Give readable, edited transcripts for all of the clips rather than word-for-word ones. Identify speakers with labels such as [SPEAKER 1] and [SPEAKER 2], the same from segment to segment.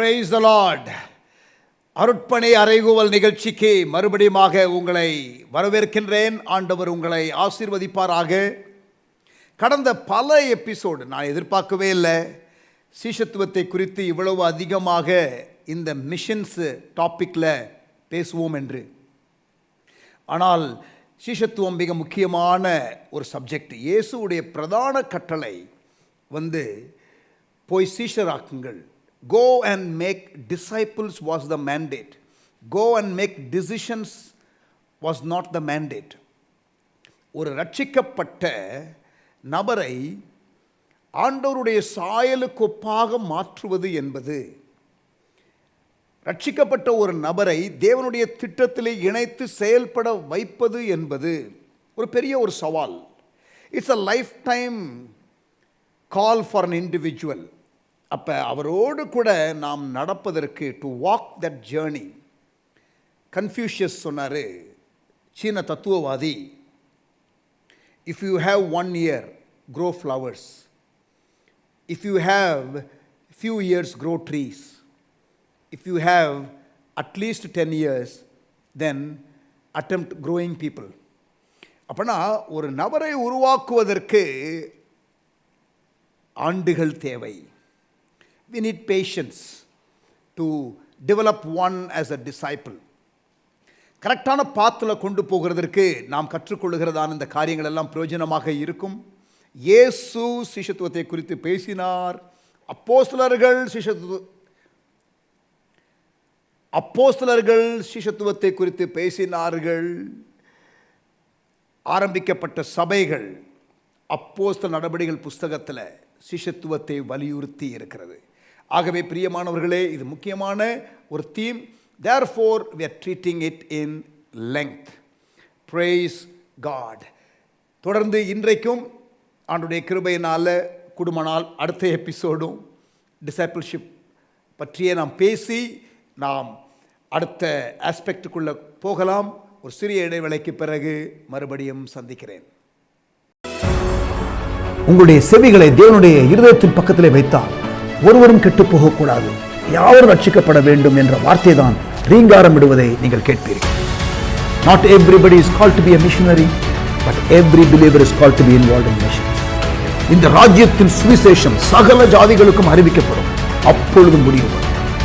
[SPEAKER 1] Praise the Lord. அருட்பணி அறைகூவல் நிகழ்ச்சிக்கு மறுபடியுமாக உங்களை வரவேற்கின்றேன். ஆண்டவர் உங்களை ஆசீர்வதிப்பாராக. கடந்த பல எபிசோடு நான் எதிர்பார்க்கவே இல்லை, சீஷத்துவத்தை குறித்து இவ்வளவு அதிகமாக இந்த மிஷன்ஸ் டாப்பிக்கில் பேசுவோம் என்று. ஆனால் சீஷத்துவம் மிக முக்கியமான ஒரு சப்ஜெக்ட். இயேசுவுடைய பிரதான கட்டளை போய் சீஷராக்குங்கள். Go and make disciples was the mandate. Go and make decisions was not the mandate. ஒரு ரட்சிக்கப்பட்ட நபரை ஆண்டவருடைய சாயலுக்கு ஒப்பாக மாற்றுவது என்பது, ரட்சிக்கப்பட்ட ஒரு நபரை தேவனுடைய திட்டத்திலே இணைத்து செயல்பட வைப்பது என்பது ஒரு பெரிய ஒரு சவால். It's a lifetime call for an individual. அப்போ அவரோடு கூட நாம் நடப்பதற்கு, to walk that journey. Confucius சொன்னார், சீன தத்துவவாதி, if you have 1 year grow flowers, if you have few years grow trees, if you have at least 10 years then attempt growing people. அப்பனா ஒரு நபரை உருவாக்குவதற்கு ஆண்டுகள் தேவை. We need patience to develop one as a disciple. கரெக்டான பாத்தில் கொண்டு போகிறதற்கு நாம் கற்றுக்கொள்ளுகிறதான இந்த காரியங்கள் எல்லாம் பிரயோஜனமாக இருக்கும். இயேசு சீஷத்துவத்தை குறித்து பேசினார். அப்போஸ்தலர்கள் சீஷத்துவத்தை குறித்து பேசினார்கள். ஆரம்பிக்கப்பட்ட சபைகள் அப்போஸ்தல நடபடிகள் புஸ்தகத்தில் சீஷத்துவத்தை வலியுறுத்தி இருக்கிறது. ஆகவே பிரியமானவர்களே, இது முக்கியமான ஒரு theme. therefore we are treating it in length. praise God. தொடர்ந்து இன்றைக்கும் ஆண்டவருடைய கிருபையினால் குடும்பனால் அடுத்த எபிசோடும் டிசைபிள்ஷிப் பற்றியே நாம் பேசி நாம் அடுத்த ஆஸ்பெக்டுக்குள்ளே போகலாம். ஒரு சிறிய இடைவேளைக்கு பிறகு மறுபடியும் சந்திக்கிறேன். உங்களுடைய செவிகளை தேவனுடைய இருதயத்தின் பக்கத்திலே வைத்தால் ஒருவரும் கெட்டு போகக்கூடாது, யாவரும் ரட்சிக்கப்பட வேண்டும் என்ற வார்த்தை தான் ரீங்காரம் இடுவதை நீங்கள் கேட்பீர்கள். Not everybody is called to be a missionary, but every believer is called to be involved in missions. இந்த ராஜ்யத்தின் சுவிசேஷம் சகல ஜாதிகளுக்கும் அறிவிக்கப்படும். அப்பொழுது முடிவு.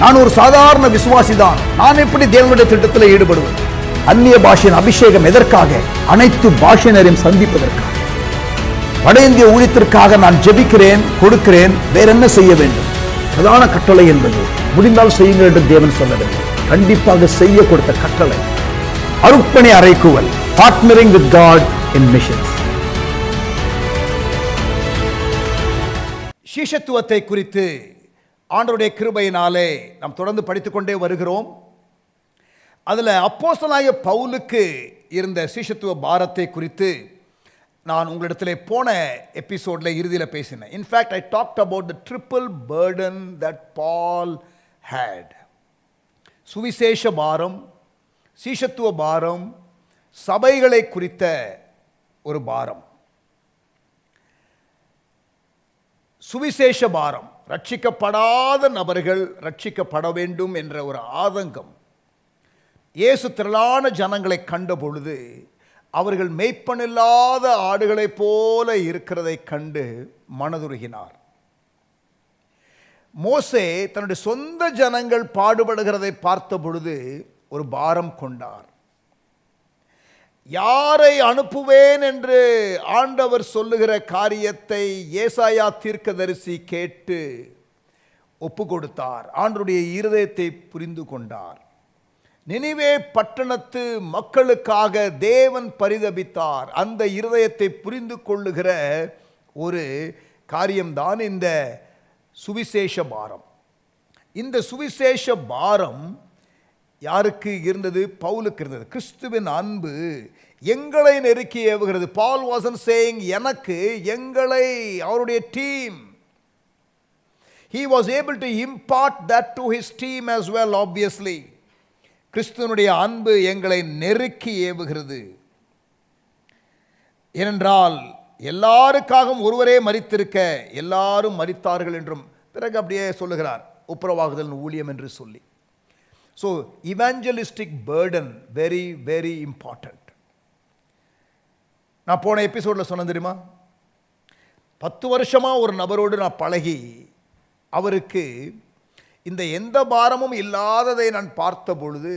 [SPEAKER 1] நான் ஒரு சாதாரண விசுவாசி தான், நான் எப்படி தேவனுடைய திட்டத்தில் ஈடுபடுவது? அந்நிய பாஷையின் அபிஷேகம் எதற்காக? அனைத்து பாஷையினரையும் சந்திப்பதற்காக. வட இந்திய ஊழியத்திற்காக நான் ஜெபிக்கிறேன், கொடுக்கிறேன். வேற என்ன செய்ய வேண்டும்? பிரதான கட்டளை என்பது முடிந்தால் செய்யுங்கள் என்று தேவன் சொல்லவில்லை, கண்டிப்பாக செய்ய கொடுத்த கட்டளை. அருட்பணி அறைகூவல், partnering with God in missions. சீஷத்துவத்தை குறித்து ஆண்டவருடைய கிருபையினாலே நாம் தொடர்ந்து படித்துக்கொண்டே வருகிறோம். அதில் அப்போஸ்தலனாகிய பவுலுக்கு இருந்த சீஷத்துவ பாரத்தை குறித்து நான் உங்களிடத்தில் போன எபிசோடில் இறுதியில் பேசினேன். In fact I talked about the triple burden that Paul had. சுவிசேஷ பாரம், சீஷத்துவ பாரம், சபைகளை குறித்த ஒரு பாரம். சுவிசேஷ பாரம், ரட்சிக்கப்படாத நபர்கள் ரட்சிக்கப்பட வேண்டும் என்ற ஒரு ஆதங்கம். இயேசு திரளான ஜனங்களை கண்ட பொழுது அவர்கள் மேய்ப்பனில்லாத ஆடுகளைப் போல இருக்கிறதை கண்டு மனதுருகினார். மோசே தன்னுடைய சொந்த ஜனங்கள் பாடுபடுகிறதை பார்த்த பொழுது ஒரு பாரம் கொண்டார். யாரை அனுப்புவேன் என்று ஆண்டவர் சொல்லுகிற காரியத்தை ஏசாயா தீர்க்கதரிசி கேட்டு ஒப்பு கொடுத்தார். ஆண்டவருடைய இருதயத்தை புரிந்து கொண்டார். நினிவே பட்டணத்து மக்களுக்காக தேவன் பரிதபித்தார். அந்த இருதயத்தை புரிந்து கொள்ளுகிற ஒரு காரியம்தான் இந்த சுவிசேஷ பாரம். இந்த சுவிசேஷ பாரம் யாருக்கு இருந்தது? பவுலுக்கு இருந்தது. கிறிஸ்துவின் அன்பு எங்களை நெருக்கி ஏவுகிறது. பால் வாசன் சேயிங், எனக்கு, எங்களை, அவருடைய team. He was able to impart that to his team as well, obviously. கிறிஸ்துவனுடைய அன்பு எங்களை நெருக்கி ஏவுகிறது. ஏனென்றால் எல்லாருக்காகவும் ஒருவரே மரித்திருக்க எல்லாரும் மரித்தார்கள் என்றும் பிறகு அப்படியே சொல்லுகிறார். ஒப்புரவாகுதல் ஊழியம் என்று சொல்லி. So evangelistic burden very very important. நான் போன எபிசோடில் சொன்னேன் தெரியுமா, 10 வருஷமாக ஒரு நபரோடு நான் பழகி அவருக்கு இந்த எந்த பாரமும் இல்லாததை நான் பார்த்த பொழுது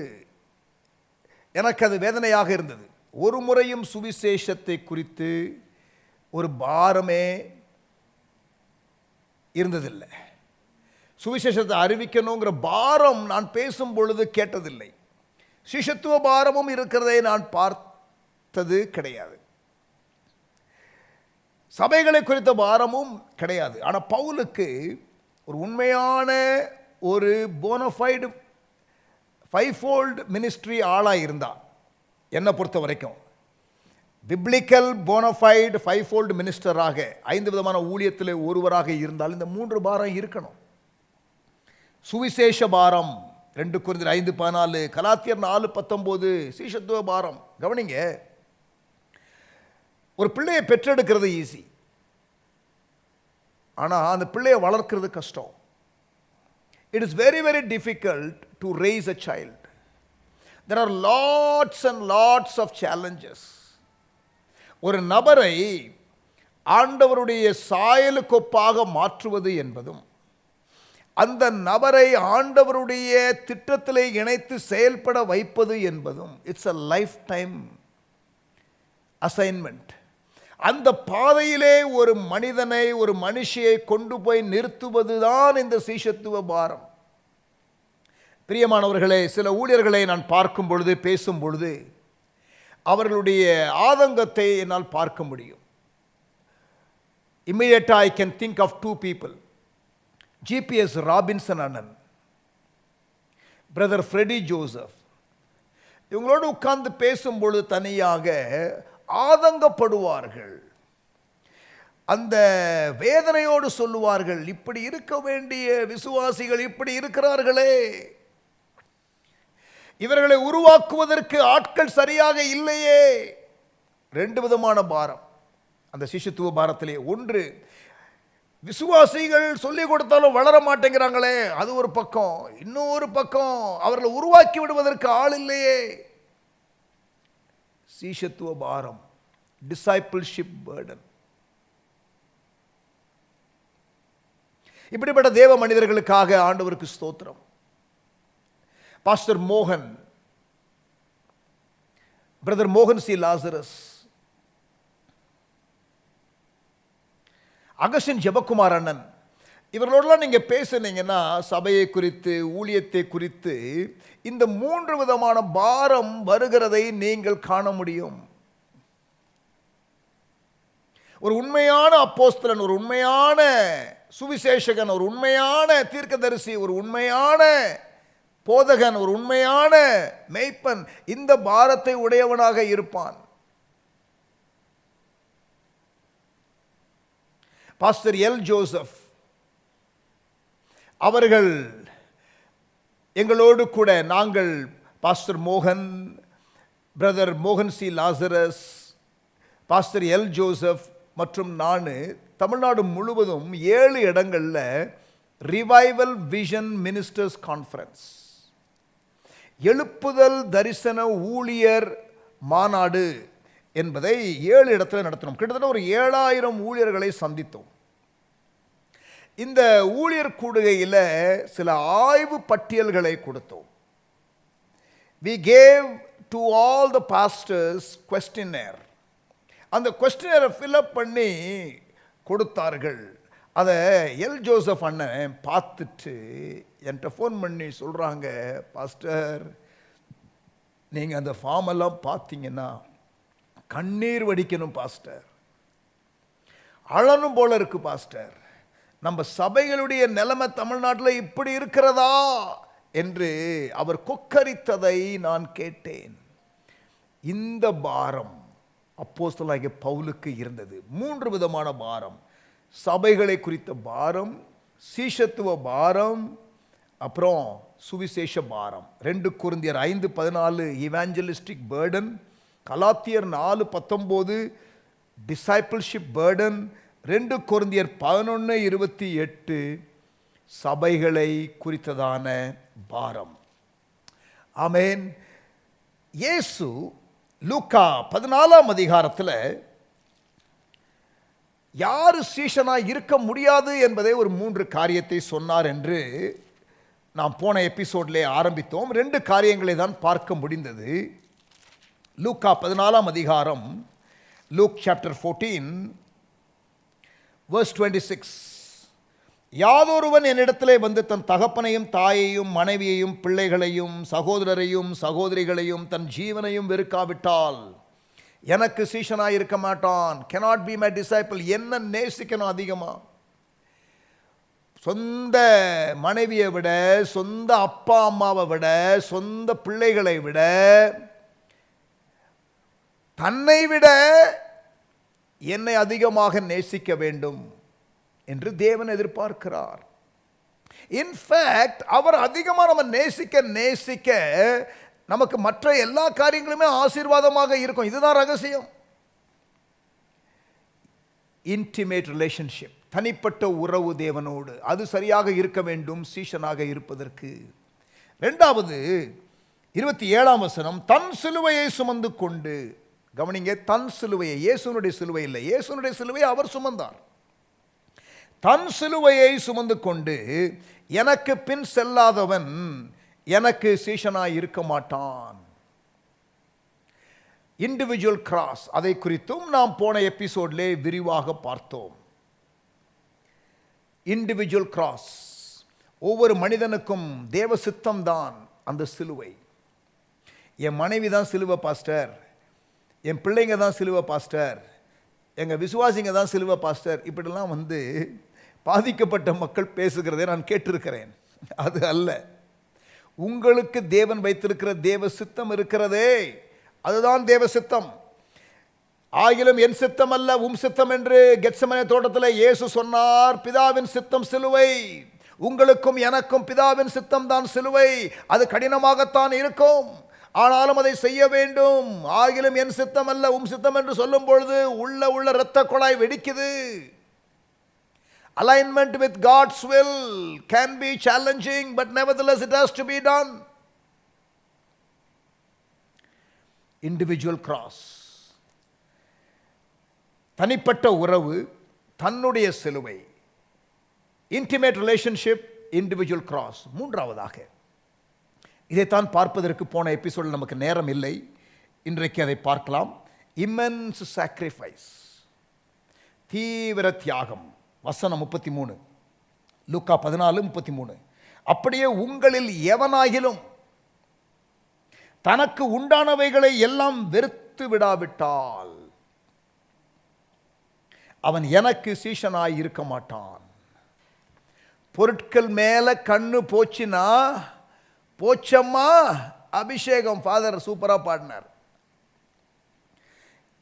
[SPEAKER 1] எனக்கு அது வேதனையாக இருந்தது. ஒரு முறையும் சுவிசேஷத்தை குறித்து ஒரு பாரமே இருந்ததில்லை. சுவிசேஷத்தை அறிவிக்கணுங்கிற பாரம் நான் பேசும் பொழுது கேட்டதில்லை. சிஷ்யத்துவ பாரமும் இருக்கிறதை நான் பார்த்தது கிடையாது. சபைகளை குறித்த பாரமும் கிடையாது. ஆனால் பவுலுக்கு ஒரு உண்மையான ஒரு போனஃபைடு 5-fold மினிஸ்ட்ரி ஆளாக இருந்தான். என்னை பொறுத்த வரைக்கும் பிப்ளிக்கல் போனஃபைடு 5-fold மினிஸ்டராக 5 விதமான ஊழியத்தில் ஒருவராக இருந்தால் இந்த 3 பாரம் இருக்கணும். சுவிசேஷ பாரம் 2 கொரிந்தியர் 5:14, கலாத்தியர் 4:19, சீஷத்துவ பாரம். கவனிங்க, ஒரு பிள்ளையை பெற்றெடுக்கிறது ஈஸி, ஆனால் அந்த பிள்ளையை வளர்க்கிறது கஷ்டம். It is very very difficult to raise a child. There are lots and lots of challenges. ஒரு நபரை ஆண்டவருடைய சாயலுக்கொப்பாக மாற்றுவது என்பதும் அந்த நபரை ஆண்டவருடைய திட்டத்திலே இணைத்து செயல்பட வைப்பது என்பதும் இட்ஸ் a lifetime assignment. அந்த பாதையிலே ஒரு மனிதனை, ஒரு மனுஷியை கொண்டு போய் நிறுத்துவதுதான் இந்த சீஷத்துவ பாரம். பிரியமானவர்களே, சில ஊழியர்களை நான் பார்க்கும் பொழுது, பேசும் பொழுது அவர்களுடைய ஆதங்கத்தை என்னால் பார்க்க முடியும். இம்மீடியட்டாக I can think of 2 people. GPS Robinson அண்ணன், பிரதர் ஃப்ரெடி ஜோசப். இவங்களோடு உட்கார்ந்து பேசும்பொழுது தனியாக ஆதங்கப்படுவார்கள். அந்த வேதனையோடு சொல்லுவார்கள், இப்படி இருக்க வேண்டிய விசுவாசிகள் இப்படி இருக்கிறார்களே, இவர்களை உருவாக்குவதற்கு ஆட்கள் சரியாக இல்லையே. 2 விதமான பாரம் அந்த சிஷ்யத்துவ பாரத்திலே. ஒன்று, விசுவாசிகள் சொல்லிக் கொடுத்தாலும் வளர மாட்டேங்கிறாங்களே, அது ஒரு பக்கம். இன்னொரு பக்கம், அவர்களை உருவாக்கி விடுவதற்கு ஆள் இல்லையே. சீஷத்துவ பாரம், டிசைபிள்ஷிப் பர்டன். இப்படிப்பட்ட தேவ மனிதர்களுக்காக ஆண்டவருக்கு ஸ்தோத்திரம். பாஸ்டர் மோகன், பிரதர் மோகன் சி லாசரஸ், அகஸ்டின் ஜெபக்குமார் அண்ணன், இவர்களோடலாம் நீங்கள் பேசுனீங்கன்னா சபையை குறித்து, ஊழியத்தை குறித்து இந்த 3 விதமான பாரம் வருகிறதை நீங்கள் காண முடியும். ஒரு உண்மையான அப்போஸ்தலன், ஒரு உண்மையான சுவிசேஷகன், ஒரு உண்மையான தீர்க்கதரிசி, ஒரு உண்மையான போதகன், ஒரு உண்மையான மேய்ப்பன் இந்த பாரத்தை உடையவனாக இருப்பான். பாஸ்டர் எல் ஜோசப் அவர்கள் எங்களோடு கூட, நாங்கள் பாஸ்டர் மோகன், பிரதர் மோகன் C Lazarus, pastor L Joseph மற்றும் நான் தமிழ்நாடு முழுவதும் 7 இடங்களில் ரிவைவல் விஷன் மினிஸ்டர்ஸ் கான்ஃபரன்ஸ், எழுப்புதல் தரிசன ஊழியர் மாநாடு என்பதை 7 இடத்துல நடத்தினோம். கிட்டத்தட்ட ஒரு 7000 ஊழியர்களை சந்தித்தோம். இந்த ஊழியர் கூடுகையில் சில ஆய்வு பட்டியல்களை கொடுத்தோம். We gave to all the pastors questionnaire. அந்த questionnaire fill up பண்ணி கொடுத்தார்கள். அதை எல் ஜோசப் அண்ணன் பார்த்துட்டு என்கிட்ட ஃபோன் பண்ணி சொல்கிறாங்க, பாஸ்டர் நீங்கள் அந்த ஃபார்ம் எல்லாம் பார்த்தீங்கன்னா கண்ணீர் வடிக்கணும் பாஸ்டர், அழனும் போல இருக்கு பாஸ்டர், நம்ம சபைகளுடைய நிலைமை தமிழ்நாட்டில் இப்படி இருக்கிறதா என்று அவர் கொக்கரித்ததை நான் கேட்டேன். இந்த பாரம் அப்போஸ்தலனாகிய பவுலுக்கு இருந்தது. 3 விதமான பாரம்: சபைகளை குறித்த பாரம், சீஷத்துவ பாரம், அப்புறம் சுவிசேஷ பாரம். 2 கொரிந்தியர் 5:14 இவாஞ்சலிஸ்டிக் பேர்டன், கலாத்தியர் 4:19 டிசைபிள்ஷிப் பேர்டன், 2 கொரிந்தியர் 11:28 சபைகளை குறித்ததான பாரம். ஆமென். இயேசு லூக்கா 14ஆம் அதிகாரத்தில் யாரு சீஷனாய் இருக்க முடியாது என்பதை ஒரு 3 காரியத்தை சொன்னார் என்று நாம் போன எபிசோட்லே ஆரம்பித்தோம். 2 காரியங்களை தான் பார்க்க முடிந்தது. லூக்கா 14ஆம் அதிகாரம், லூக் சாப்டர் 14 verse 26. யாதொருவன் என்னிடத்திலே வந்து தன் தகப்பனையும் தாயையும் மனைவியையும் பிள்ளைகளையும் சகோதரரையும் சகோதரிகளையும் தன் ஜீவனையும் வெறுக்காவிட்டால் எனக்கு சீஷனாய் இருக்க மாட்டான். cannot be my disciple. என்ன நேசிக்கணும் அதிகமா? சொந்த மனைவியை விட, சொந்த அப்பா அம்மாவை விட, சொந்த பிள்ளைகளை விட, தன்னை விட என்னை அதிகமாக நேசிக்க வேண்டும் என்று தேவன் எதிர்பார்க்கிறார். இன்ஃபேக்ட் அவர் அதிகமாக நம்ம நேசிக்க நமக்கு மற்ற எல்லா காரியங்களுமே ஆசீர்வாதமாக இருக்கும். இதுதான் ரகசியம். இன்டிமேட் ரிலேஷன்ஷிப், தனிப்பட்ட உறவு தேவனோடு, அது சரியாக இருக்க வேண்டும் சீஷனாக இருப்பதற்கு. 2வது 27ஆம் வசனம், தன் சிலுவையை சுமந்து கொண்டு. கவனிங்க, தன் சிலுவையை, இயேசுனுடைய சிலுவை இல்லை, இயேசுனுடைய சிலுவையை அவர் சுமந்தார். தன் சிலுவையை சுமந்து கொண்டு எனக்கு பின் செல்லாதவன் எனக்கு சீஷனாய் இருக்க மாட்டான். இண்டிவிஜுவல் கிராஸ், அதை குறித்தும் நாம் போன எபிசோட்லே விரிவாக பார்த்தோம். இண்டிவிஜுவல் கிராஸ், ஒவ்வொரு மனிதனுக்கும் தேவ சித்தம் தான் அந்த சிலுவை. என் மனைவி தான் சிலுவை பாஸ்டர், என் பிள்ளைங்க தான் சிலுவை பாஸ்டர், எங்கள் விசுவாசிங்க தான் சிலுவை பாஸ்டர், இப்படிலாம் வந்து பாதிக்கப்பட்ட மக்கள் பேசுகிறதை நான் கேட்டிருக்கிறேன். அது அல்ல. உங்களுக்கு தேவன் வைத்திருக்கிற தேவ சித்தம் இருக்கிறதே, அதுதான் தேவ சித்தம். ஆகிலும் என் சித்தம் அல்ல உம் சித்தம் என்று கெத்செமனே தோட்டத்தில் இயேசு சொன்னார். பிதாவின் சித்தம் சிலுவை. உங்களுக்கும் எனக்கும் பிதாவின் சித்தம் தான் சிலுவை. அது கடினமாகத்தான் இருக்கும், ஆனாலும் அதை செய்ய வேண்டும். ஆகிலும் என் சித்தம் அல்ல உம் சித்தம் என்று சொல்லும் பொழுது உள்ள இரத்த குழாய் வெடிக்குது. Alignment with God's will can be challenging, but nevertheless it has to be done. Individual cross, தனிப்பட்ட உறவு, தன்னுடைய சிலுவை. Intimate relationship, individual cross. 3வதாக, இதைத்தான் பார்ப்பதற்கு போன எபிசோடில் நமக்கு நேரம் இல்லை, இன்றைக்கு அதை பார்க்கலாம். immense sacrifice, தீவிர தியாகம். வசனம் 33, லூக்கா 14:33. அப்படியே உங்களில் எவனாகிலும் தனக்கு உண்டானவைகளை எல்லாம் வெறுத்து விடாவிட்டால் அவன் எனக்கு சீஷனாய் இருக்க மாட்டான். பொருட்கள் மேல கண்ணு போச்சுன்னா போச்சம்மா அபிஷேகம். ஃபாதர் சூப்பரா பாடினார்.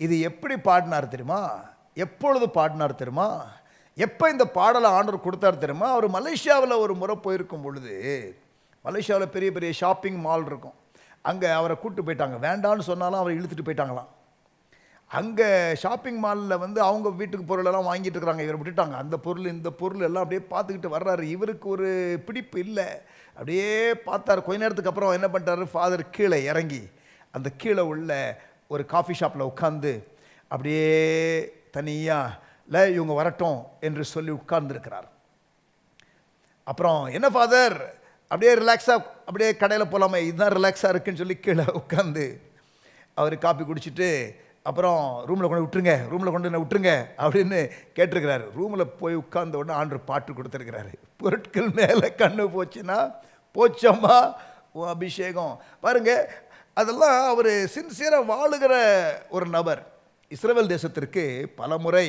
[SPEAKER 1] இது எப்படி பாடினார் தெரியுமா? எப்பொழுது பாடினார் தெரியுமா? எப்போ இந்த பாடலை ஆண்டவர் கொடுத்தார் தெரியுமா? அவர் மலேசியாவில் ஒரு முறை போயிருக்கும் பொழுது, மலேசியாவில் பெரிய பெரிய ஷாப்பிங் மால் இருக்கும், அங்கே அவரை கூப்பிட்டு போயிட்டாங்க. வேண்டான்னு சொன்னாலும் அவரை இழுத்துட்டு போயிட்டாங்களாம். அங்கே ஷாப்பிங் மாலில் வந்து அவங்க வீட்டுக்கு பொருளெல்லாம் வாங்கிட்டு இருக்கிறாங்க, இவரை விட்டுட்டாங்க. அந்த பொருள் இந்த பொருள் எல்லாம் அப்படியே பார்த்துக்கிட்டு வர்றாரு. இவருக்கு ஒரு பிடிப்பு இல்லை, அப்படியே பார்த்தார். கொஞ்ச நேரத்துக்கு அப்புறம் என்ன பண்ணிட்டாரு, ஃபாதர் கீழே இறங்கி அந்த கீழே உள்ள ஒரு காஃபி ஷாப்பில் உட்காந்து அப்படியே தனியாக இவங்க வரட்டும் என்று சொல்லி உட்கார்ந்துருக்கிறார். அப்புறம் என்ன ஃபாதர் அப்படியே ரிலாக்ஸாக அப்படியே கடையில் போகலாமே, இதுதான் ரிலாக்ஸாக இருக்குன்னு சொல்லி கீழே உட்காந்து அவர் காப்பி குடிச்சிட்டு அப்புறம் ரூமில் கொண்டு விட்டுருங்க, ரூமில் கொண்டு விட்டுருங்க அப்படின்னு கேட்டிருக்கிறாரு. ரூமில் போய் உட்கார்ந்த உடனே ஆண்டவர் பாட்டு கொடுத்துருக்கிறாரு. பொருட்கள் மேலே கண்ணு போச்சுன்னா போச்சம்மா உன் அபிஷேகம். பாருங்க, அதெல்லாம் அவர் சின்சியராக வாழுகிற ஒரு நபர். இஸ்ரவேல் தேசத்திற்கு பல முறை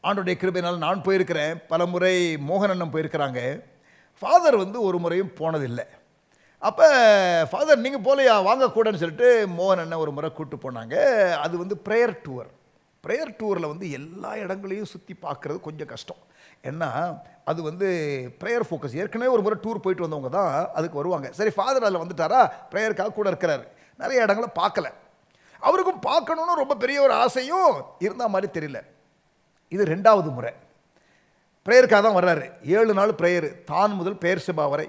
[SPEAKER 1] ஆண்டோடைய கிருபையினால் நான் போயிருக்கிறேன், பல முறை மோகன் அண்ணன் போயிருக்கிறாங்க. ஃபாதர் வந்து ஒரு முறையும் போனதில்லை. அப்போ ஃபாதர் நீங்கள் போலையா வாங்கக்கூடன்னு சொல்லிட்டு மோகன் அண்ணன் ஒரு முறை கூப்பிட்டு போனாங்க. அது வந்து ப்ரேயர் டூர். ப்ரேயர் டூரில் வந்து எல்லா இடங்களையும் சுற்றி பார்க்குறது கொஞ்சம் கஷ்டம். ஏன்னா அது வந்து ப்ரேயர் ஃபோக்கஸ். ஏற்கனவே ஒரு முறை டூர் போயிட்டு வந்தவங்க தான் அதுக்கு வருவாங்க. சரி, ஃபாதர் அதில் வந்துட்டாரா, ப்ரேயருக்காக கூட இருக்கிறாரு, நிறைய இடங்களை பார்க்கல. அவருக்கும் பார்க்கணுன்னு ரொம்ப பெரிய ஒரு ஆசையும் இருந்தால் மாதிரி தெரியல. இது 2வது முறை. ப்ரேயருக்காக தான் வர்றாரு. 7 நாள் ப்ரேயரு, தான் முதல் பெயர்செபா வரை.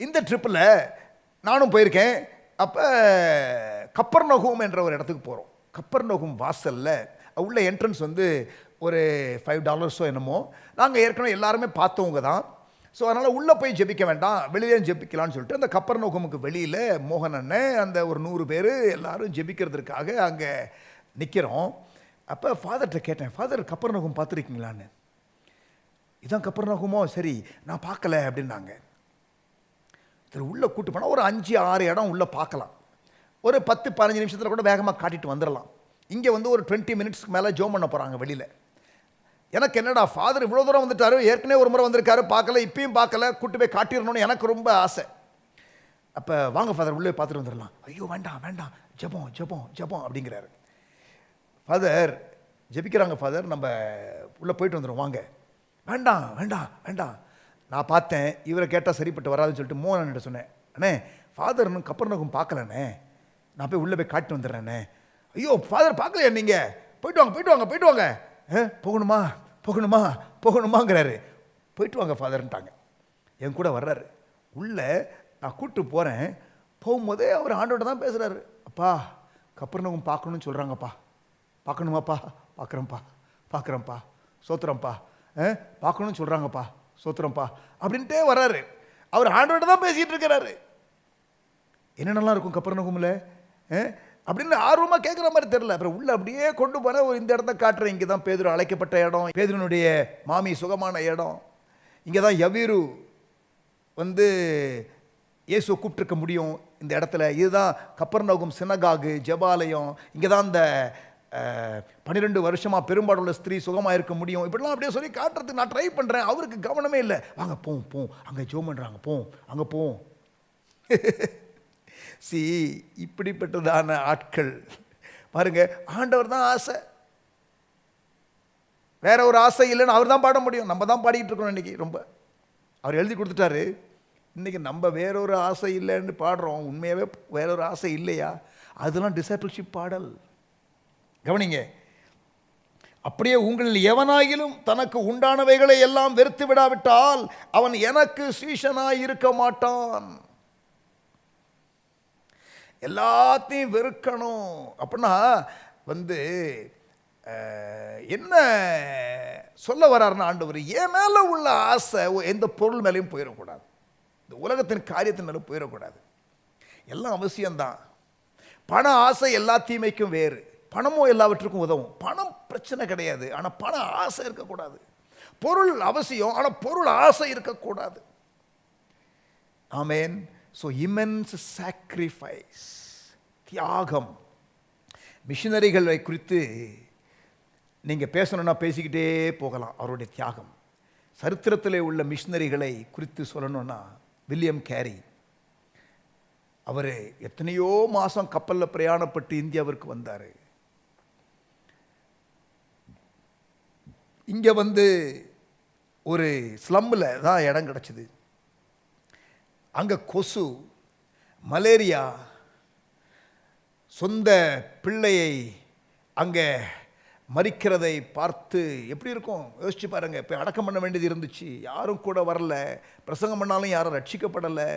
[SPEAKER 1] இந்த ட்ரிப்பில் நானும் போயிருக்கேன். அப்போ கப்பர்நகூம் என்ற ஒரு இடத்துக்கு போகிறோம். கப்பர்நகூம் வாசலில் உள்ள என்ட்ரன்ஸ் வந்து ஒரு $5 என்னமோ. நாங்கள் ஏற்கனவே எல்லாருமே பார்த்தவங்க தான். ஸோ அதனால் உள்ளே போய் ஜெபிக்க வேண்டாம், வெளியே ஜெபிக்கலான்னு சொல்லிட்டு அந்த கப்பர்நகூமுக்கு வெளியில் மோகன் அண்ணன் அந்த ஒரு 100 பேர் எல்லாரும் ஜெபிக்கிறதுக்காக அங்கே நிற்கிறோம். அப்போ ஃபாதர்கிட்ட கேட்டேன், ஃபாதர் கப்பர்நகூம் பார்த்துருக்கீங்களான்னு. இதான் கப்பர்நகூமோ, சரி நான் பார்க்கல அப்படின்னாங்க. சரி உள்ளே கூட்டு போனால் ஒரு 5-6 இடம் உள்ளே பார்க்கலாம். ஒரு 10-15 நிமிஷத்தில் கூட வேகமாக காட்டிட்டு வந்துடலாம். இங்கே வந்து ஒரு 20 மினிட்ஸ்க்கு மேலே ஜோம் பண்ண போகிறாங்க வெளியில். எனக்கு என்னடா ஃபாதர் இவ்வளோ தூரம் வந்துட்டாரு, ஏற்கனவே ஒரு முறை வந்திருக்காரு, பார்க்கல, இப்பயும் பார்க்கல, கூட்டு போய் காட்டிடணும்னு எனக்கு ரொம்ப ஆசை. அப்போ வாங்க ஃபாதர் உள்ளே பார்த்துட்டு வந்துடலாம். ஐயோ வேண்டாம் வேண்டாம், ஜெபம் ஜெபம் ஜெபம் அப்படிங்கிறாரு. ஃபாதர் ஜெபிக்கிறாங்க, ஃபாதர் நம்ம உள்ளே போயிட்டு வந்துடும் வாங்க. வேண்டாம் வேண்டாம் வேண்டாம், நான் பார்த்தேன், இவரை கேட்டால் சரிப்பட்டு வராதுன்னு சொல்லிட்டு மோகன்கிட்ட சொன்னேன், அண்ணே ஃபாதர் இன்னும் கப்பர்நகூம் பார்க்கலண்ணே, நான் போய் உள்ளே போய் காட்டி வந்துடுறேண்ணே. ஐயோ ஃபாதர் பார்க்கலையா நீங்கள், போயிட்டு வாங்க போயிட்டு வாங்க போயிட்டு வாங்க. போகணுமா போகணுமா போகணுமாங்கிறாரு. போயிட்டு வாங்க ஃபாதர்ன்ட்டாங்க. என் கூட வர்றாரு. உள்ளே நான் கூப்பிட்டு போகிறேன். போகும்போதே அவர் ஆண்டோட தான் பேசுகிறாரு. அப்பா கப்பர்நகூம் பார்க்கணும்னு சொல்கிறாங்கப்பா. பார்க்கணுமாப்பா, பார்க்குறேன்ப்பா பார்க்குறேன்ப்பா, சோத்திரம்ப்பா, பார்க்கணும்னு சொல்கிறாங்கப்பா, சோத்திரம்ப்பா அப்படின்ட்டே வர்றாரு. அவர் ஆண்டோட தான் பேசிகிட்டு இருக்கிறாரு. என்னென்னலாம் இருக்கும் கப்பர்நகூமில் அப்படின்னு ஆர்வமாக கேட்குற மாதிரி தெரியல. அப்புறம் உள்ள அப்படியே கொண்டு போன ஒரு இந்த இடத்த காட்டுறேன். இங்கே தான் பேதுரு அழைக்கப்பட்ட இடம், பேதுருனுடைய மாமி சுகமான இடம். இங்கே தான் யவீரு வந்து இயேசுவை கூப்பிட்டுருக்க முடியும் இந்த இடத்துல. இதுதான் கப்பர்நகூம் சினகாகு, ஜெபாலயம். இங்கே தான் இந்த 12 வருஷமாக பெரும்பாலுள்ள ஸ்திரீ சுகமாக இருக்க முடியும். இப்படிலாம் அப்படியே சொல்லி காட்டுறதுக்கு நான் ட்ரை பண்ணுறேன். அவருக்கு கவனமே இல்லை. வாங்க போம் போம், அங்கே ஜோம் பண்ணுறாங்க, போம் அங்கே போம். இப்படிப்பட்டதான ஆட்கள் பாருங்க. ஆண்டவர் தான் ஆசை, வேற ஒரு ஆசை இல்லைன்னு அவர் தான் பாட முடியும். நம்ம தான் பாடிக்கிட்டு இருக்கோம் இன்னைக்கு. ரொம்ப அவர் எழுதி கொடுத்துட்டாரு. இன்னைக்கு நம்ம வேறொரு ஆசை இல்லைன்னு பாடுறோம். உண்மையாகவே வேறொரு ஆசை இல்லையா? அதெல்லாம் டிசைபிள்ஷிப் பாடல். கவனிங்க, அப்படியே உங்களில் எவனாயிலும் தனக்கு உண்டானவைகளை எல்லாம் வெறுத்து விடாவிட்டால் அவன் எனக்கு சீஷனாய் இருக்க மாட்டான். எல்லாத்தையும் வெறுக்கணும் அப்படின்னா வந்து என்ன சொல்ல வர்றாருன்னா, ஆண்டவர் என் மேலே உள்ள ஆசை எந்த பொருள் மேலேயும் போயிடக்கூடாது, இந்த உலகத்தின் காரியத்தின் மேலே போயிடக்கூடாது. எல்லாம் அவசியம்தான். பண ஆசை எல்லா தீமைக்கும் வேறு. பணமும் எல்லாவற்றுக்கும் உதவும். பணம் பிரச்சனை கிடையாது, ஆனால் பண ஆசை இருக்கக்கூடாது. பொருள் அவசியம், ஆனால் பொருள் ஆசை இருக்கக்கூடாது. ஆமென். ஸோ இமென்ஸ் சாக்ரிஃபைஸ், தியாகம். மிஷனரிகளை குறித்து நீங்கள் பேசணுன்னா பேசிக்கிட்டே போகலாம். அவருடைய தியாகம், சரித்திரத்தில் உள்ள மிஷனரிகளை குறித்து சொல்லணும்னா வில்லியம் கேரி, அவர் எத்தனையோ மாதம் கப்பலில் பிரயாணப்பட்டு இந்தியாவிற்கு வந்தார். இங்கே வந்து ஒரு ஸ்லம்மில் தான் இடம் கிடச்சிது. அங்கே கொசு, மலேரியா, சொந்த பிள்ளையை அங்கே மரிக்கிறதை பார்த்து எப்படி இருக்கும் யோசிச்சு பாருங்கள். இப்போ அடக்கம் பண்ண வேண்டியது இருந்துச்சு, யாரும் கூட வரல. பிரசங்கம் பண்ணாலும் யாரும் ரட்சிக்கப்படலை.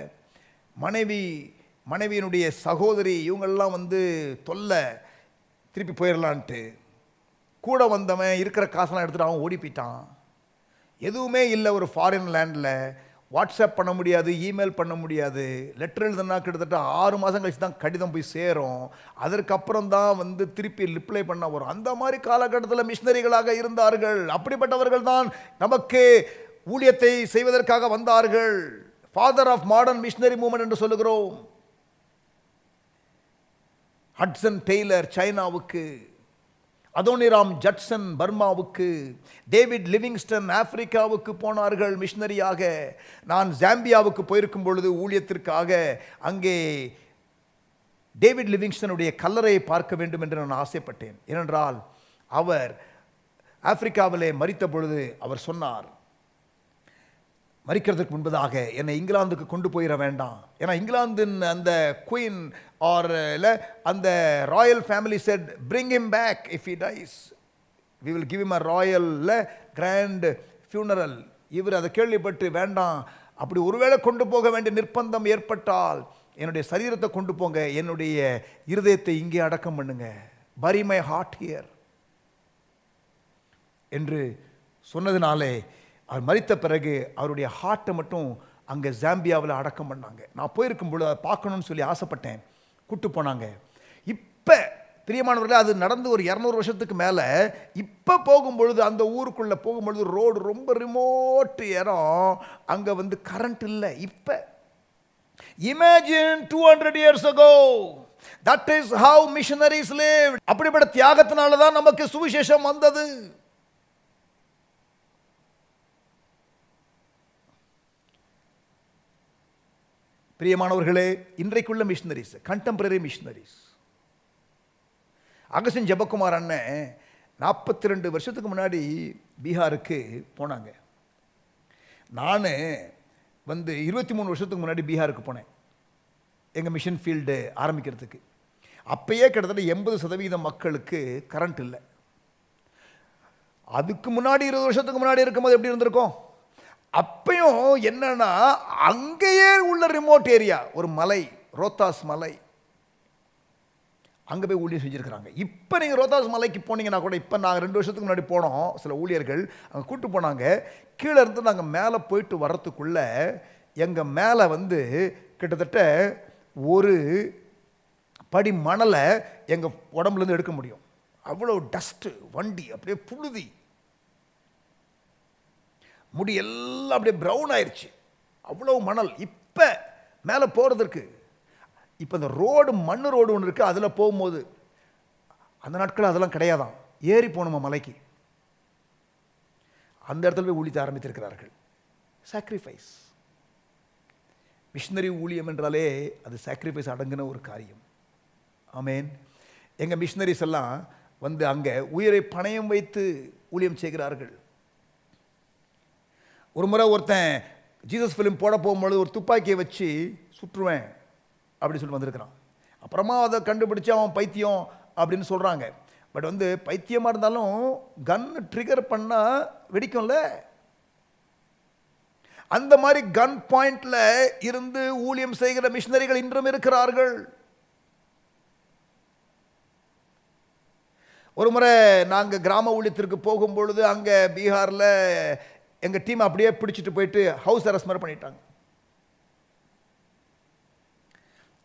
[SPEAKER 1] மனைவியினுடைய சகோதரி இவங்கெல்லாம் வந்து தொல்லை, திருப்பி போயிடலான்ட்டு. கூட வந்தவன் இருக்கிற காசெல்லாம் எடுத்துகிட்டு அவன் ஓடி போயிட்டான். எதுவுமே இல்லை. ஒரு ஃபாரின் லேண்டில் வாட்ஸ்அப் பண்ண முடியாது, இமெயில் பண்ண முடியாது. லெட்டர் எழுதுனா கிட்டத்தட்ட 6 மாதம் கழிச்சு தான் கடிதம் போய் சேரும். அதற்கப்புறம் தான் வந்து திருப்பி ரிப்ளை பண்ண வரும். அந்த மாதிரி காலகட்டத்தில் மிஷனரிகளாக இருந்தார்கள். அப்படிப்பட்டவர்கள் தான் நமக்கு ஊழியத்தை செய்வதற்காக வந்தார்கள். Father of modern missionary movement என்று சொல்லுகிறோம். ஹட்சன் டெய்லர் சைனாவுக்கு, அதோனிராம் ஜட்சன் பர்மாவுக்கு, டேவிட் லிவிங்ஸ்டன் ஆப்பிரிக்காவுக்கு போனார்கள் மிஷனரியாக. நான் ஜாம்பியாவுக்கு போயிருக்கும் பொழுது ஊழியத்திற்காக அங்கே டேவிட் லிவிங்ஸ்டனுடைய கல்லறையை பார்க்க வேண்டும் என்று நான் ஆசைப்பட்டேன். ஏனென்றால் அவர் ஆப்பிரிக்காவிலே மரித்த பொழுது அவர் சொன்னார், மரிக்கிறதுக்கு முன்பதாக என்னை இங்கிலாந்துக்கு கொண்டு போயிட வேண்டாம். ஏன்னா இங்கிலாந்தின் அந்த குயின் ஆர் அந்த Royal family set, bring him back if he dies, we will give him a royal grand funeral. இவர் அதை கேள்விப்பட்டு, வேண்டாம், அப்படி ஒருவேளை கொண்டு போக வேண்டிய நிர்பந்தம் ஏற்பட்டால் என்னுடைய சரீரத்தை கொண்டு போங்க, என்னுடைய இருதயத்தை இங்கே அடக்கம் பண்ணுங்க, bury my heart here என்று சொன்னதினாலே அவர் மரித்த பிறகு அவருடைய ஹார்ட்டை மட்டும் அங்கே ஜாம்பியாவில் அடக்கம் பண்ணாங்க. நான் போயிருக்கும்போது அதை பார்க்கணும்னு சொல்லி ஆசைப்பட்டேன். கூட்டு போனாங்க. இப்போ பிரியமானவர்களே, அது நடந்து ஒரு 200 வருஷத்துக்கு மேலே. இப்போ போகும்பொழுது, அந்த ஊருக்குள்ளே போகும்பொழுது, ரோடு ரொம்ப ரிமோட் இடம், அங்கே வந்து கரண்ட் இல்லை. இப்போ imagine 200 years ago, that is how missionaries lived. அப்படிப்பட்ட தியாகத்தினால தான் நமக்கு சுவிசேஷம் வந்தது. பிரியமானவர்களே, இன்றைக்குள்ள missionaries, contemporary missionaries, Augustine Jebakumar அண்ணன் 42 வருஷத்துக்கு முன்னாடி பீகாருக்கு போனாங்க. நான் வந்து 23 வருஷத்துக்கு முன்னாடி பீகாருக்கு போனேன், எங்கள் மிஷன் ஃபீல்டு ஆரம்பிக்கிறதுக்கு. அப்பயே கிட்டத்தட்ட 80% மக்களுக்கு கரண்ட் இல்லை. அதுக்கு முன்னாடி 20 வருஷத்துக்கு முன்னாடி இருக்கும்போது எப்படி இருந்திருக்கும்? அப்பயும் என்னன்னா, அங்கேயே உள்ள ரிமோட் ஏரியா, ஒரு மலை, ரோத்தாஸ் மலை, அங்கே போய் ஊழியர் செஞ்சுருக்கிறாங்க. இப்போ நீங்கள் ரோத்தாஸ் மலைக்கு போனீங்கன்னா கூட, இப்போ நாங்கள் 2 வருஷத்துக்கு முன்னாடி போனோம், சில ஊழியர்கள் அங்கே கூப்பிட்டு போனாங்க. கீழே இருந்து நாங்கள் மேலே போயிட்டு வர்றதுக்குள்ளே எங்கள் மேலே வந்து கிட்டத்தட்ட ஒரு படி மணலை எங்கள் உடம்புலேருந்து எடுக்க முடியும். அவ்வளோ டஸ்ட்டு, வண்டி அப்படியே புழுதி, முடி எல்லாம் அப்படியே ப்ரௌன் ஆயிடுச்சு, அவ்வளோ மணல். இப்போ மேலே போகிறதுக்கு இப்போ இந்த ரோடு, மண் ரோடு ஒன்று இருக்குது, அதில் போகும்போது, அந்த நாட்கள் அதெல்லாம் கிடையாதான், ஏறி போகணுமா மலைக்கு. அந்த இடத்துல போய் ஊழியத்தை ஆரம்பித்திருக்கிறார்கள். சாக்ரிஃபைஸ். மிஷனரி ஊழியம் என்றாலே அது சாக்ரிஃபைஸ் அடங்கின ஒரு காரியம். ஆமேன். எங்கள் மிஷனரிஸ் எல்லாம் வந்து அங்கே உயிரை பணயம் வைத்து ஊழியம் செய்கிறார்கள். ஒரு முறை ஒருத்தன் ஜீசஸ் ஃபிலிம் போட போகும்போது ஒரு துப்பாக்கியை வச்சு சுற்றுவேன் அப்படி சொல்லி வந்திருக்கிறான். அப்புறமா அதை கண்டுபிடிச்சு அவன் பைத்தியம் அப்படின்னு சொல்கிறாங்க. பட் வந்து பைத்தியமாக இருந்தாலும் கன் ட்ரிகர் பண்ணால் வெடிக்கும்ல. அந்த மாதிரி கன் பாயிண்ட்ல இருந்து ஊழியம் செய்கிற மிஷனரிகள் இன்றும் இருக்கிறார்கள். ஒரு முறை நாங்கள் கிராம ஊழியத்திற்கு போகும்பொழுது அங்கே பீகாரில் எங்கள் டீம் அப்படியே பிடிச்சிட்டு போயிட்டு ஹவுஸ் அரெஸ்ட் மாதிரி பண்ணிட்டாங்க.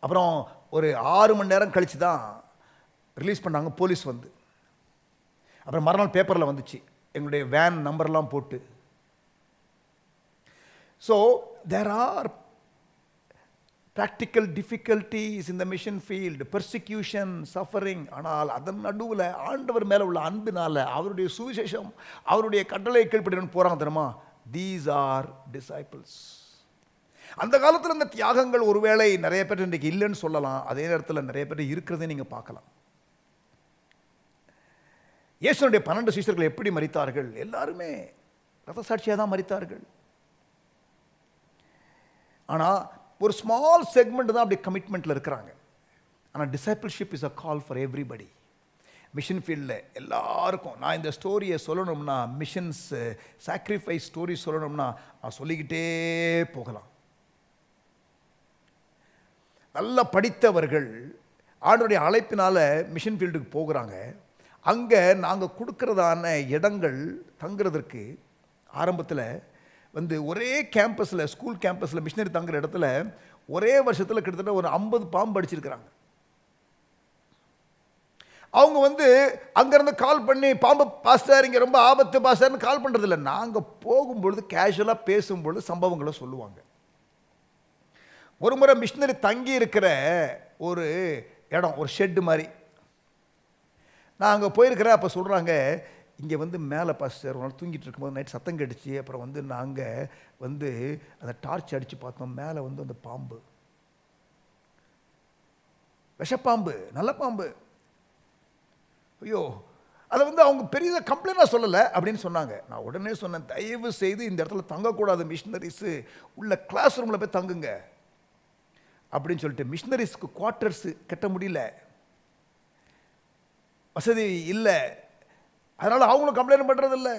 [SPEAKER 1] அப்புறம் ஒரு 6 மணி நேரம் கழித்து தான் ரிலீஸ் பண்ணாங்க போலீஸ் வந்து. அப்புறம் மறுநாள் பேப்பரில் வந்துச்சு, எங்களுடைய வேன் நம்பர்லாம் போட்டு. So there are practical difficulties in the mission field, persecution, suffering. ஆனால் அதன் நடுவில் ஆண்டவர் மேலே உள்ள அன்பினால, அவருடைய சுவிசேஷம், அவருடைய கட்டளை கீழ்ப்படின்னு போகிறாங்க தெரியுமா. These are disciples. அந்த காலத்தில் இந்த தியாகங்கள் ஒருவேளை நிறைய பேர் இன்றைக்கு இல்லைன்னு சொல்லலாம், அதே நேரத்தில் நிறைய பேர் இருக்கிறதே நீங்கள் பார்க்கலாம். இயேசுனுடைய 12 சீஷர்கள் எப்படி மரித்தார்கள்? எல்லாருமே ரத்த சாட்சியாக தான் மரித்தார்கள். ஆனால் ஒரு ஸ்மால் செக்மெண்ட் தான் அப்படி கமிட்மெண்ட்டில் இருக்கிறாங்க. ஆனால் discipleship is a call for everybody. Mission ஃபீல்டில் எல்லாருக்கும். நான் இந்த ஸ்டோரியை சொல்லணும்னா, மிஷன்ஸ் சாக்ரிஃபைஸ் ஸ்டோரி சொல்லணும்னா நான் சொல்லிக்கிட்டே போகலாம். நல்லா படித்தவர்கள் ஆண்டவருடைய அழைப்பினால் மிஷன் ஃபீல்டுக்கு போகிறாங்க. அங்கே நாங்கள் கொடுக்கறதான இடங்கள் தங்குறதற்கு ஆரம்பத்தில் வந்து ஒரே கேம்பஸில், ஸ்கூல் கேம்பஸில் மிஷனரி தங்குற இடத்துல ஒரே வருஷத்தில் கிட்டத்தட்ட ஒரு 50 பாம்பு அடிச்சிருக்கிறாங்க. அவங்க வந்து அங்கேருந்து கால் பண்ணி, பாம்பு பாஸ்டர் இங்கே ரொம்ப ஆபத்து பாஸ்டர்னு கால் பண்ணுறதில்ல. நாங்கள் போகும்பொழுது கேஷுவலாக பேசும்பொழுது சம்பவங்களை சொல்லுவாங்க. ஒரு முறை மிஷனரி தங்கி இருக்கிற ஒரு இடம், ஒரு ஷெட்டு மாதிரி, நான் அங்கே போயிருக்கிறேன். அப்போ சொல்கிறாங்க, இங்கே வந்து மேலே பாஸ்டர் ஒரு நாள் தூங்கிட்டு இருக்கும்போது நைட் சத்தம் கடிச்சு, அப்புறம் வந்து நாங்கள் வந்து அந்த டார்ச் அடித்து பார்த்தோம், மேலே வந்து அந்த பாம்பு, விஷப்பாம்பு, நல்ல பாம்பு. ஐயோ, அதை வந்து அவங்க பெரிய கம்ப்ளைண்டாக சொல்லலை அப்படின்னு சொன்னாங்க. நான் உடனே சொன்னேன், தயவு செய்து இந்த இடத்துல தங்கக்கூடாது, மிஷனரிஸு உள்ள கிளாஸ் ரூமில் போய் தங்குங்க அப்படின்னு சொல்லிட்டு. மிஷனரிஸ்க்கு குவார்ட்டர்ஸு கட்ட முடியல, வசதி இல்லை, அதனால் அவங்களும் கம்ப்ளைண்ட் பண்ணுறதில்ல.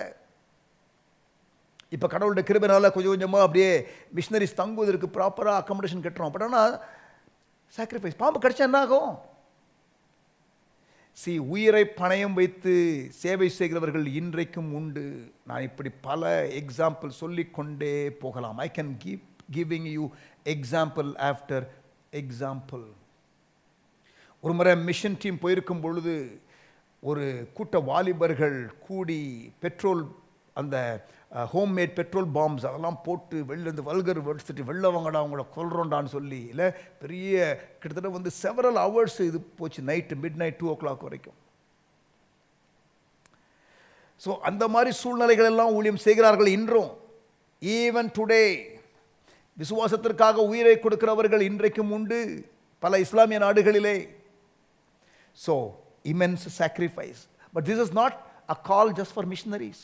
[SPEAKER 1] இப்போ கடவுளுடைய கிருபைனால கொஞ்சம் கொஞ்சமாக அப்படியே மிஷினரிஸ் தங்குவதற்கு ப்ராப்பராக அக்காமடேஷன் கட்டுறோம். பட் ஆனால் சாக்ரிஃபைஸ், பாம்பு கடிச்சா என்ன ஆகும்? உயிரை பணயம் வைத்து சேவை செய்கிறவர்கள் இன்றைக்கும் உண்டு. நான் இப்படி பல எக்ஸாம்பிள் சொல்லிக்கொண்டே போகலாம். I can giving you example after example. ஒரு முறை மிஷன் டீம் போயிருக்கும் பொழுது ஒரு கூட்ட வாலிபர்கள் கூடி பெட்ரோல், அந்த ஹோம்மேட் பெட்ரோல் பாம்ஸ் அதெல்லாம் போட்டு வெளிலேருந்து வல்கர் வடிச்சுட்டு வெளில வாங்கடா அவங்கள கொல்றோண்டான்னு சொல்லி, இல்லை பெரிய கிட்டத்தட்ட வந்து செவரல் ஹவர்ஸ் இது போச்சு, நைட்டு மிட்-நைட் 2 o'clock வரைக்கும். ஸோ அந்த மாதிரி சூழ்நிலைகள் எல்லாம் ஊழியம் செய்கிறார்கள் இன்றும். ஈவன் டுடே விசுவாசத்திற்காக உயிரை கொடுக்கிறவர்கள் இன்றைக்கும் உண்டு பல இஸ்லாமிய நாடுகளிலே. So immense sacrifice. But this is not a call just for missionaries.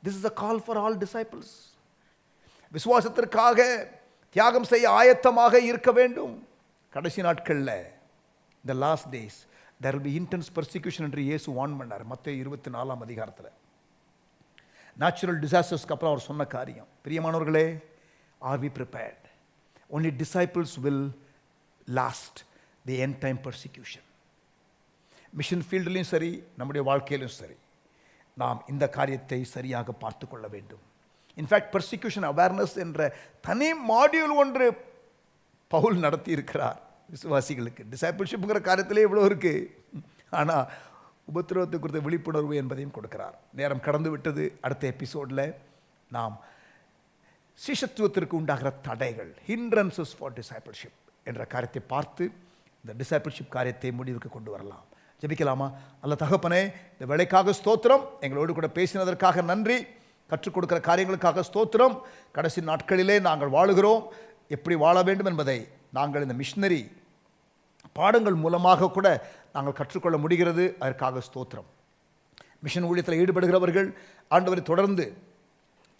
[SPEAKER 1] This is a call for all disciples. விசுவாசத்திற்காக தியாகம் செய்ய ஆயத்தமாக இருக்க வேண்டும். கடைசி நாட்களில், the last days, there will be intense persecution என்று இயேசு வார்ன் பண்ணார் மத்தேயு 24 அதிகாரத்தில். நேச்சுரல் டிசாஸ்டர்ஸ்க்கு அப்புறம் அவர் சொன்ன காரியம், பிரியமானவர்களே, are we prepared? Only disciples will last the end time persecution. Mission ஃபீல்டுலையும் சரி, நம்முடைய வாழ்க்கையிலும் சரி, நாம் இந்த காரியத்தை சரியாக பார்த்து கொள்ள வேண்டும். இன்ஃபேக்ட் பர்சிக்யூஷன் அவேர்னஸ் என்ற தனி மாடியூல் ஒன்று பவுல் நடத்தி இருக்கிறார் விசுவாசிகளுக்கு. டிசைபிள்ஷிப்ங்கிற காரியத்திலே இவ்வளோ இருக்கு, ஆனால் உபத்திரவத்தை குறித்த விழிப்புணர்வு என்பதையும் கொடுக்கிறார். நேரம் கடந்து விட்டது. அடுத்த எபிசோடில் நாம் சிஷ்யத்துவத்திற்கு உண்டாகிற தடைகள், ஹிண்ட்ரன்சஸ் ஃபார் டிசைபிள்ஷிப் என்ற காரியத்தை பார்த்து இந்த டிசைபிள்ஷிப் காரியத்தை முடிவுக்கு கொண்டு வரலாம். ஜெபிக்கலாமா? நல்ல தகப்பனே, இந்த வேலைக்காக ஸ்தோத்திரம், எங்களோடு கூட பேசினதற்காக நன்றி, கற்றுக் கொடுக்கிற காரியங்களுக்காக ஸ்தோத்திரம். கடைசி நாட்களிலே நாங்கள் வாழுகிறோம், எப்படி வாழ வேண்டும் என்பதை நாங்கள் இந்த மிஷனரி பாடங்கள் மூலமாக கூட நாங்கள் கற்றுக்கொள்ள முடிகிறது. அதற்காக ஸ்தோத்திரம். மிஷன் ஊழியத்தில் ஈடுபடுகிறவர்கள் ஆண்டவரை தொடர்ந்து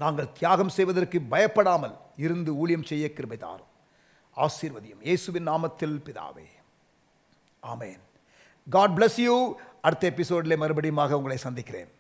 [SPEAKER 1] நாங்கள் தியாகம் செய்வதற்கு பயப்படாமல் இருந்து ஊழியம் செய்ய கிருபை தாரும், ஆசீர்வதியும். இயேசுவின் நாமத்தில் பிதாவே, ஆமென். God bless you. அடுத்த எபிசோடில் மறுபடியும் உங்களை சந்திக்கிறேன்.